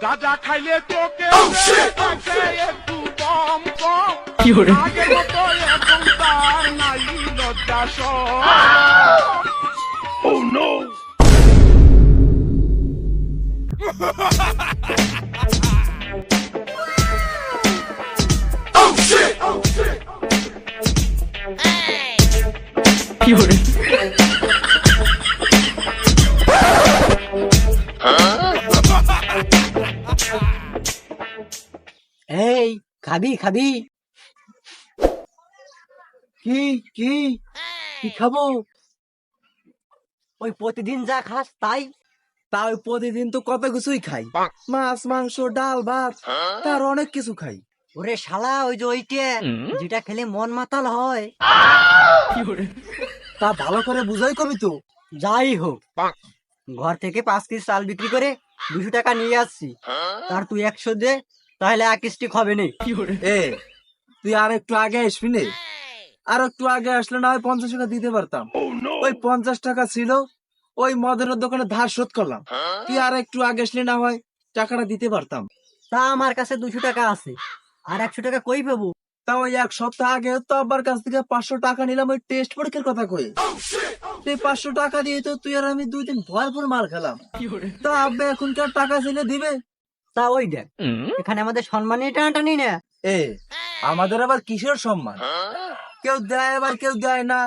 গাঁজা খাইলে চোখে একটু কম কম আগের মতো এখন তার নাই লজ্জা সব। Oh no! Oh shit! Oh shit! এই খাবি খাবি কি কি কি খাবো? ওই প্রতিদিন যা খাস তাই। তা ওই প্রতিদিন তো কত কিছুই খাই, মাছ মাংস ডাল ভাত, তার অনেক কিছু খাই। ওরে শালা ওই যে ওইটা যেটা খেলে মন মাতাল হয়। তা ভালো করে বুঝাই কবি তো। যাই হোক, ঘর থেকে 5 কেজি চাল বিক্রি করে 200 টাকা নিয়ে আসছি। তার তুই 100 দে, তাহলে 1 স্টিক হবে নে। এ তুই আর একটু আগে আসবি নে, আর একটু আগে আসলে না হয় 50 টাকা দিতে পারতাম। ওই 50 টাকা ছিল, ওই মদের দোকানে ধার শোধ করলাম। তুই আর একটু আগে আসলে না হয় টাকাটা দিতে পারতাম। তা আমার কাছে 200 টাকা আছে, আর 100 টাকা কই পাবো? তা ওই 1 সপ্তাহ আগে তো আব্বার কাছ থেকে 500 টাকা নিলাম ওই টেস্ট পরীক্ষার কথা কয়ে। তুই 500 টাকা দিয়ে তো তুই আর আমি 2 দিন ভরপুর মাল খেলাম। তা আব্বা এখনকার টাকা ছেলে দিবে? তা ওই দেখ, এখানে আমাদের সম্মানী টানাটানি না। এ আমাদের আবার কিসের সম্মান? কেউ দেয় আবার কেউ দেয় না,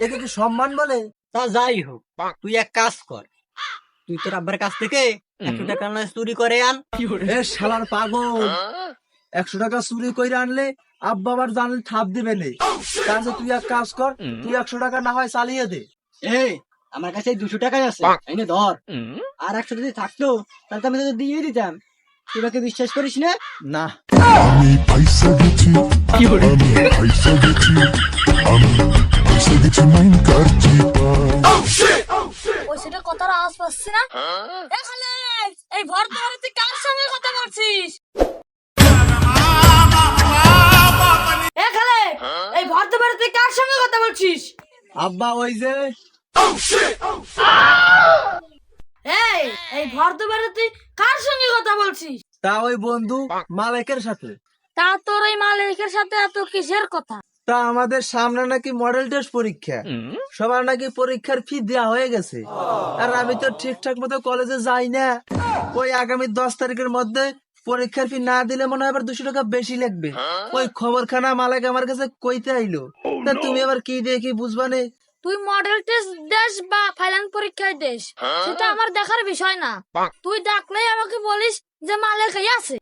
একে কি সম্মান বলে? তা যাই হোক, তুই এক কাজ কর, তুই তোর আব্বার কাছ থেকে 100 টাকা নয় চুরি করে আন। এ শালার পাগল, 100 টাকা চুরি করে আনলে আব্বা আবার জানলে থাপ দিবে নে। তার চেয়ে তুই এক কাজ কর, তুই 100 টাকা না হয় চালিয়ে দে। এই আমার কাছে 200 টাকাই আছে, এনে ধর। আর 100 যদি থাকতো তাহলে তো আমি তোকে দিয়ে দিতাম। তুই আমাকে বিশ্বাস করিস না? না আমি পয়সা গেছি, আমি পয়সা গেছি, আমি পয়সা গেছি মাইন কারছি ওই সেটা কথার আওয়াজ পাচ্ছি না। এ খালেদ, এই ভরদুয়ারে তুই কার সঙ্গে কথা বলছিস? এ খালেদ, এই ভরদুয়ারে তুই কার সঙ্গে কথা বলছিস? আব্বা ওই যে এই এই ভরদুয়ারে তুই কার সঙ্গে কথা বলছিস? তা ওই বন্ধু মালিকের সাথে। তা তোর এই মালিকের সাথে এত কিসের কথা? তা আমাদের সামনে নাকি মডেল টেস্ট পরীক্ষা, সবার নাকি পরীক্ষার ফি দেওয়া হয়ে গেছে। আর আমি তো ঠিকঠাক মতো কলেজে যাই না। ওই আগামী 10 তারিখের মধ্যে পরীক্ষার ফি না দিলে মনে হয় আবার 200 টাকা বেশি লাগবে। ওই খবরখানা মালিক আমার কাছে কইতে আইলো। তা তুমি আবার কি দিয়ে কি বুঝবা নে? তুই মডেল টেস্ট দেশ বা ফাইনাল পরীক্ষায় দেশ, সেটা আমার দেখার বিষয় না। তুই দেখলেই আমাকে বলিস যে মালিক এই আছে।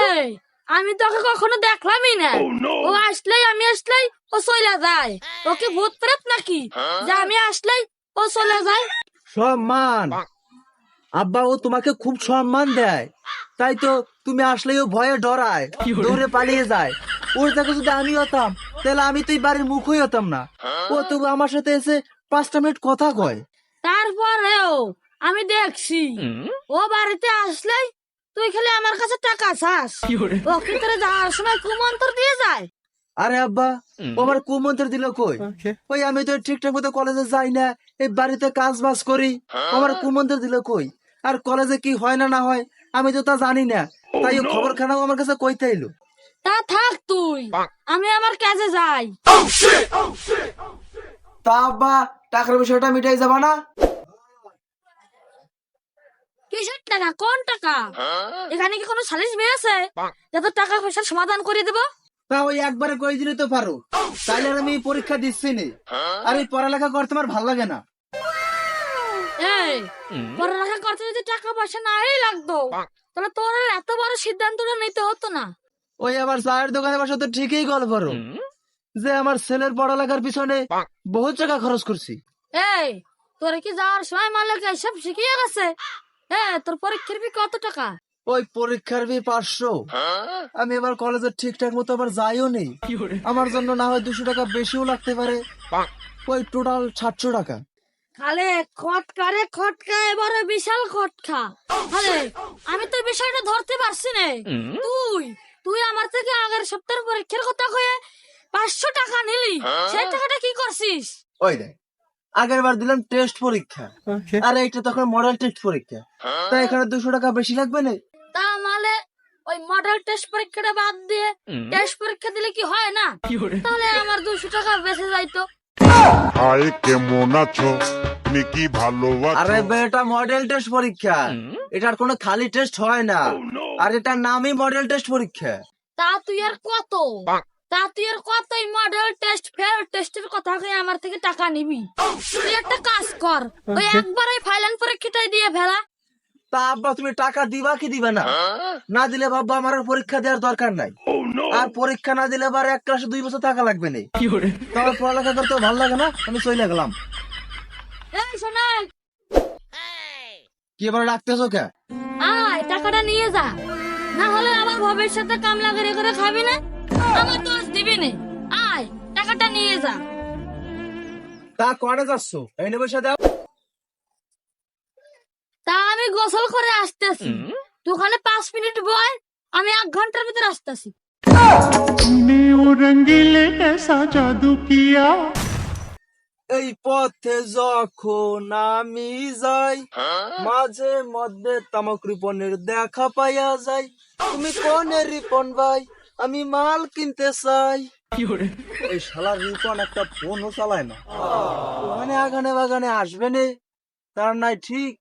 এই আমি তোকে কখনো দেখলামই না। ও আসলেই আমি আসলেই ও চলে যায়। ওকে ভূত প্রেত নাকি যে আমি আসলেই ও চলে যায়? সম্মান, আব্বা ও তোমাকে খুব সম্মান দেয়, তাই তো তুমি আসলেই ও ভয়ে ডরায়, দৌড়ে পালিয়ে যায়। ওর দেখো যদি আমি হতাম তাহলে আমি তো এই বাড়ির মুখই হতাম না। ও তবু আমার সাথে এসে 5টা মিনিট কথা কয়। তারপরেও আমি দেখছি ও বাড়িতে আসলেই তুই খালি আমার কাছে টাকা চাস। ও কি তোরে যাওয়ার সময় কুমন্তর দিয়ে যায়? আরে আব্বা, ও আমার কুমন্ত্র দিল কই? ওই আমি তো ঠিকঠাক মতো কলেজে যাই না, এই বাড়িতে কাজ বাজ করি, আমার কুমন্ত্র দিল কই? আর কলেজে কি হয় না না হয় আমি তো তা জানি না, তাই ও খবরখানাও আমার কাছে কইতে এলো। তা থাক তুই, আমি আমার কাজে যাই। তা আব্বা টাকার বিষয়টা মিটাই যাবা না? কিসের টাকা? কোন টাকা? এখানে কি কোনো সালিশ বেরিয়েছে যাতে টাকা পয়সার সমাধান করে দেবো? তা ওই একবারে কই দিলে তো পারো, তাইলে আর আমি পরীক্ষা দিচ্ছি নে। আর এই পড়ালেখা করতে আমার ভালো লাগে না। এই পড়ালেখা করতে যদি টাকা পয়সা নাই লাগতো তাহলে তোর আর এত বড় সিদ্ধান্তটা নিতে হতো না। ওই আবার চায়ের দোকানে বসে তো ঠিকই গল্প করো যে আমার ছেলের পড়ালেখার পিছনে বহুত টাকা খরচ করছি। এই তোর কি যাওয়ার সময় মালিক এসব শিখিয়ে গেছে? হ্যাঁ, তোর পরীক্ষার ফি কত টাকা? ওই পরীক্ষার ফি 500। আমি এবার কলেজে ঠিকঠাক মতো আবার যাইও নেই, আমার জন্য না হয় 200 টাকা বেশিও লাগতে পারে। ওই টোটাল 700 টাকা। খালে খটকা রে খটকা, এবারে বিশাল খটকা। খালে আমি তোর বিষয়টা ধরতে পারছি না। তুই তুই আমার থেকে আগের সপ্তাহের পরীক্ষার কথা কয়ে 500 টাকা নিলি, সেই টাকাটা কি করছিস? ওই দেখ, আগের বার দিলাম টেস্ট পরীক্ষা, আর এইটা তখন মডেল টেস্ট পরীক্ষা, তাই এখানে 200 টাকা বেশি লাগবে না। তা ওই মডেল টেস্ট পরীক্ষাটা বাদ দিয়ে টেস্ট পরীক্ষা দিলে কি হয় না? তাহলে আমার 200 টাকা বেঁচে যাইতো। হাই কেমন আছো তুমি কি ভালো আরে আছো বেটা মডেল টেস্ট পরীক্ষা, এটার কোনো খালি টেস্ট হয় না, আর এটার নামই মডেল টেস্ট পরীক্ষা। তা তুই আর কত এই মডেল টেস্ট ফেল টেস্টের কথা কই আমার থেকে টাকা নিবি? তুই একটা কাজ কর, ওই একবার ওই ফাইনাল পরীক্ষাটাই দিয়ে ফেলা। তা আব্বা তুমি টাকা দিবা কি দিবা না? না দিলে বাবা আমার আর পরীক্ষা দেওয়ার দরকার নাই। আর পরীক্ষা না দিলে আবার এক ক্লাসে 2 বছর টাকা লাগবে না। তোমার পড়ালেখা করতে ভালো লাগে না, আমি চলে গেলাম। এই শোনাই, কি এবার ডাকতেছো কে? আয় টাকাটা নিয়ে যা, না হলে আবার ভবিষ্যতে কামলা করে খাবি না, আমার দোষ দিবি না। আয় টাকাটা নিয়ে যা। তা কনে যাচ্ছ? এই নেবে দাও। তা আমি গোসল করে আসতেছি, তুই ওখানে 5 মিনিট বয়, আমি 1 ঘন্টার ভিতর আসতেছি। तूने वो रंगीले ऐसा जादू किया এই পথে যখন আমি যাই, মাঝে মধ্যে তামাক রিপনের দেখা পাইয়া যাই। তুমি কোন রিপন ভাই, আমি মাল কিনতে চাই। এই শালা রিপন একটা ফোনও চালায় না, ওখানে আগানে বাগানে আসবে নে, তার নাই ঠিক।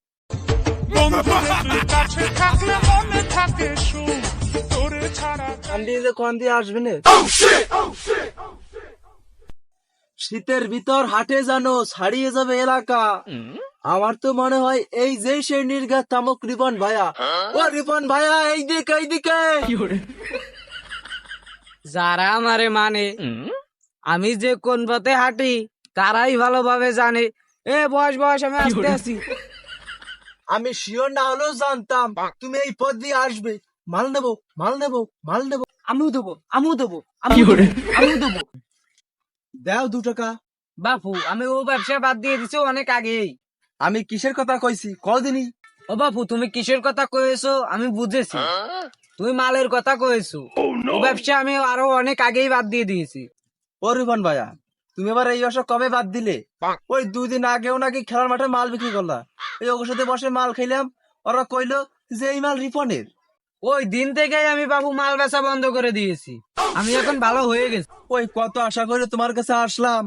বন্ধুদের কাছে থাকলে মনে থাকে সুখ তোরে ছাড়া কান্দি যে কোন দিয়ে আসবে নে। শীতের ভিতর হাটে জানো ছাড়িয়ে যাবে এলাকা। আমার তো মনে হয় এই যে সেই নির্ঘাত তামক রিপন ভাইয়া। ও রিপন ভাইয়া, এই দিকে এই দিকে। যারা আমারে মানে, আমি যে কোন পথে হাঁটি তারাই ভালোভাবে জানে। এ বস বস, আমি আসতে আছি। আমি শিওর না হলেও জানতাম তুমি এই পথ দিয়ে আসবে। মাল নেবো মাল নেবো মাল নেবো। আমিও দেবো আমিও দেবো আমিও দেবো। দাও 2 টাকা। বাপু, আমি ও ব্যবসা বাদ দিয়ে দিছি অনেক আগেই। আমি কিসের কথা কইছি কদিনই। ও বাপু, তুমি কিসের কথা কয়েছো আমি বুঝেছি, তুমি মালের কথা কয়েছো। ও ব্যবসা আমি আরো অনেক আগেই বাদ দিয়ে দিয়েছি। ও রিপন ভাইয়া, তুমি এবার এই ব্যবসা কবে বাদ দিলে? ওই 2 দিন আগেও নাকি খেলার মাঠে মাল বিক্রি করলা। এই ওর সাথে বসে মাল খাইলাম, ওরা কইলো যে এই মাল রিপনের। ওই দিন থেকেই আমি বাবু মাল বেচা বন্ধ করে দিয়েছি, আমি এখন ভালো হয়ে গেছি। ওই কত আশা করে তোমার কাছে আসলাম,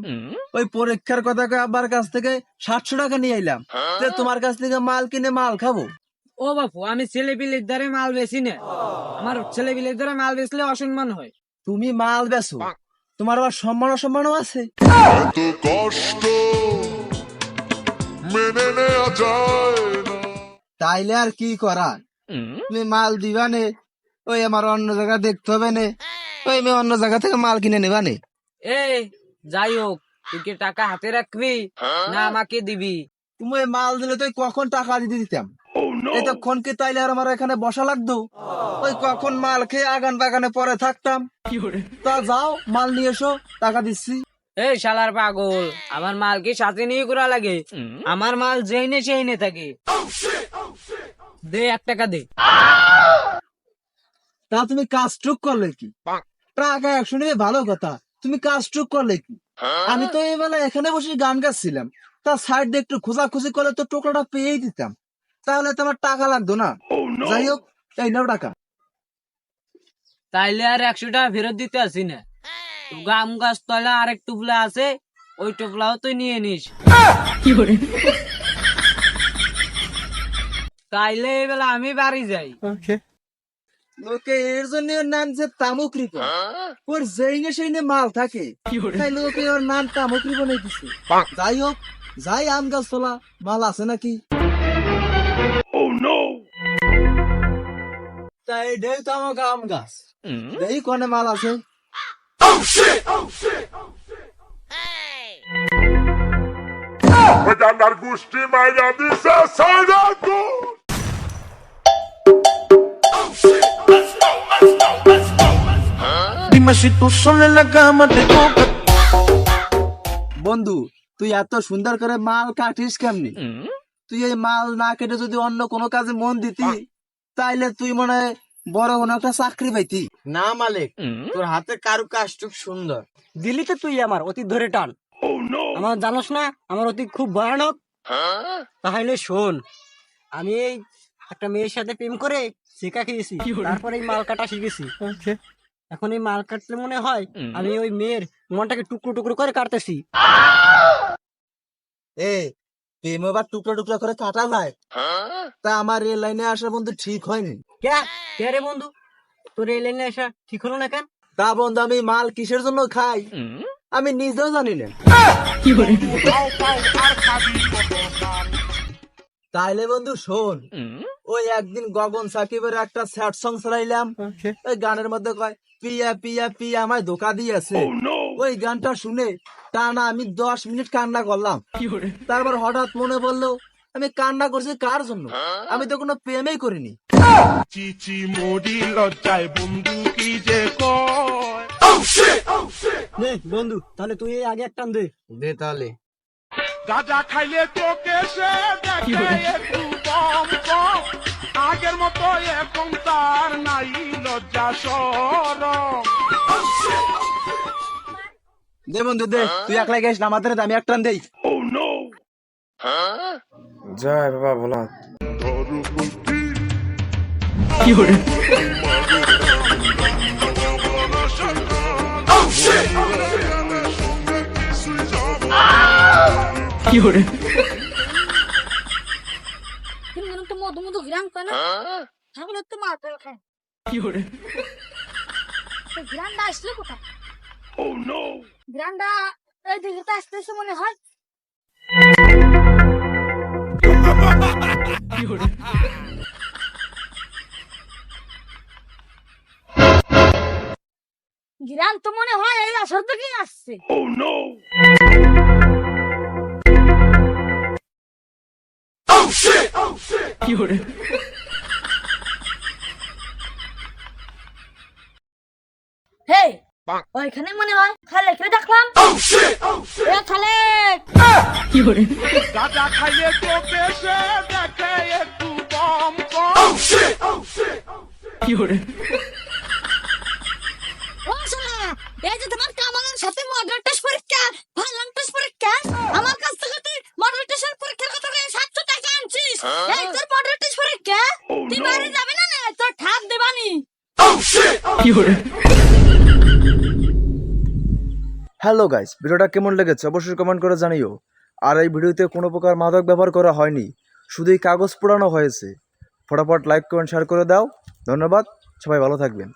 ওই পরীক্ষার কথা কয়ে আব্বার কাছ থেকে 700 টাকা নিয়ে আইলাম, যে তোমার কাছ থেকে মাল কিনে মাল খাবো। ও বাপু, আমি ছেলেপিলের দ্বারে মাল বেশি না, আমার ছেলেপিলের দ্বারা মাল বেচলে অসম্মান হয়। তুমি মাল বেচো, তোমার আবার সম্মান অসম্মানও আছে। এত কষ্ট মেনে নেওয়া যায় না তাইলে আর কি করা, তুমি মাল দিবা নে, ওই আমার অন্য জায়গা দেখতে হবে নে, ওই আমি অন্য জায়গা থেকে মাল কিনে নেবা নে। এ যাই হোক, তুই কি টাকা হাতে রাখবি না আমাকে দিবি? তুমি ওই মাল দিলে তো কখন টাকা দিতে দিতাম, এতক্ষণ কি তাইলে আর আমার এখানে বসা লাগতো? ওই কখন মাল খেয়ে আগান বাগানে পরে থাকতাম। তা যাও মাল নিয়ে এসো, টাকা দিচ্ছি। এই শালার পাগল, আমার মাল কি সাথে নিয়ে ঘোরা লাগে? আমার মাল যেই নে সেই নে থাকে। দে 1 টাকা দে। তা তুমি কাজ টুক করলে কি? টাকা 100 নেবে ভালো কথা, তুমি কাজ টুক করলে কি? আমি তো এই বেলা এখানে বসে গান গাচ্ছিলাম, তা সাইড দিয়ে একটু খোঁজাখুঁজি করলে তো টোকরাটা পেয়েই দিতাম, তাহলে তোমার টাকা লাগতো না। যাই হোক, এই নাও টাকা। তাইলে আর 100 টাকা ফেরত দিতে আসি না। গাম গাছ তলা আরেক টুপলা আছে, ওই টুপলাও তুই নিয়ে নিস। তাইলে এই বেলা আমি বাড়ি যাই। লোকে এর জন্য ওর নাম যে তামুক রিপন, ওর যেই না সেই না মাল থাকে, তাই লোকে ওর নাম তামুক রিপন দিছে। যাই হোক, যাই আম গাছ তোলা, মাল আছে নাকি? তাই ঢেউ তামুক আম গাছ, এই কোনে মাল আছে? জানার গোষ্ঠী মাইরা দিছে সাইরা গো Dime si tú sola en la cama te toca. বন্ধু, তুই এত সুন্দর করে মাল কাটিস কেমনি? তুই এই মাল না কেটে যদি অন্য কোনো কাজে মন দিতি, তাইলে তুই মনে হয় বড় কোনো একটা চাকরি পাইতি। না মালিক, তোর হাতে কারু কাজ খুব সুন্দর। দিলি তো তুই আমার অতীত ধরে টান। আমার জানোস না আমার অতীত খুব ভয়ানক? তাহলে শোন, আমি এই একটা মেয়ের সাথে প্রেম করে শেখা খেয়েছি, তারপরে এই মাল কাটা শিখেছি। এখন এই মাল কাটলে মনে হয় আমি ওই মেয়ের মনটাকে টুকরো টুকরো করে কাটতেছি। এ প্রেম আবার টুকরা টুকরা করে কাটা যায়? তা আমার এই লাইনে আসা বন্ধু ঠিক হয়নি। কে রে বন্ধু, তোর এই লাইনে আসা ঠিক হলো না কেন? তা বন্ধু আমি মাল কিসের জন্য খাই আমি নিজেও জানি না। পাও পাও আর খাবি কত মাল। তাইলে বন্ধু শোন, ওই একদিন গগন সাকিবের একটা স্যাড সং চালাইলাম। ওই গানের মধ্যে কয় পিয়া পিয়া পিয়া আমায় ধোকা দিয়েছে। ওই গানটা শুনে টানা আমি 10 মিনিট কান্না করলাম। তারপর হঠাৎ মনে পড়লো আমি কান্না করছি কার জন্য? আমি তো কোনো প্রেমেই করিনি। চিচি মরি লজ্জায় বন্ধু কি যে কয়। নে বন্ধু, তাহলে তুই এই আগে একটা দে। দে তাহলে। গাঁজা খাইলে চোখে সে দেখে একটু কম কম, আগের মতো এখন তার নাই লজ্জা শরম। দে বন্ধু দে, তুই একলা গেছ না আমাদের, আমি একটা দেই। জয় বাবা ভোলা। কিন্তু তো মধু মধু ঘিরান করে না, তাহলে তো মার পেল খায়। ঘিরানটা আসলো কোথায়? ঘিরানটা এই দিকে তো আসতেছে মনে হয়। ঘিরান তো মনে হয় এই আসর থেকেই আসছে। হেই, ওইখানে মনে হয় খালেকরে দেখলাম। এ খালেক, গাঁজা খাইলে চোখে সে দেখে একটু কম কম। ও শালা, এই যে তোমার কামালের সাথে মডেল টেস্ট পরীক্ষা, ভাইলান টেস্ট পরীক্ষা, আমার কাছ থেকে তুই মডেল টেস্টের পরীক্ষার কথা কয়ে 700 টাকা আনছিস। এই তোর মডেল টেস্ট পরীক্ষা, তুই বাড়ি যাবি না? তোর ঠাপ দেবানি। হ্যালো গাইস, ভিডিওটা কেমন লেগেছে অবশ্যই কমেন্ট করে জানিও। আর এই ভিডিওতে কোনো প্রকার মাদক ব্যবহার করা হয়নি, শুধুই কাগজ পোড়ানো হয়েছে। ফটাফট লাইক কমেন্ট শেয়ার করে দাও। ধন্যবাদ, সবাই ভালো থাকবেন।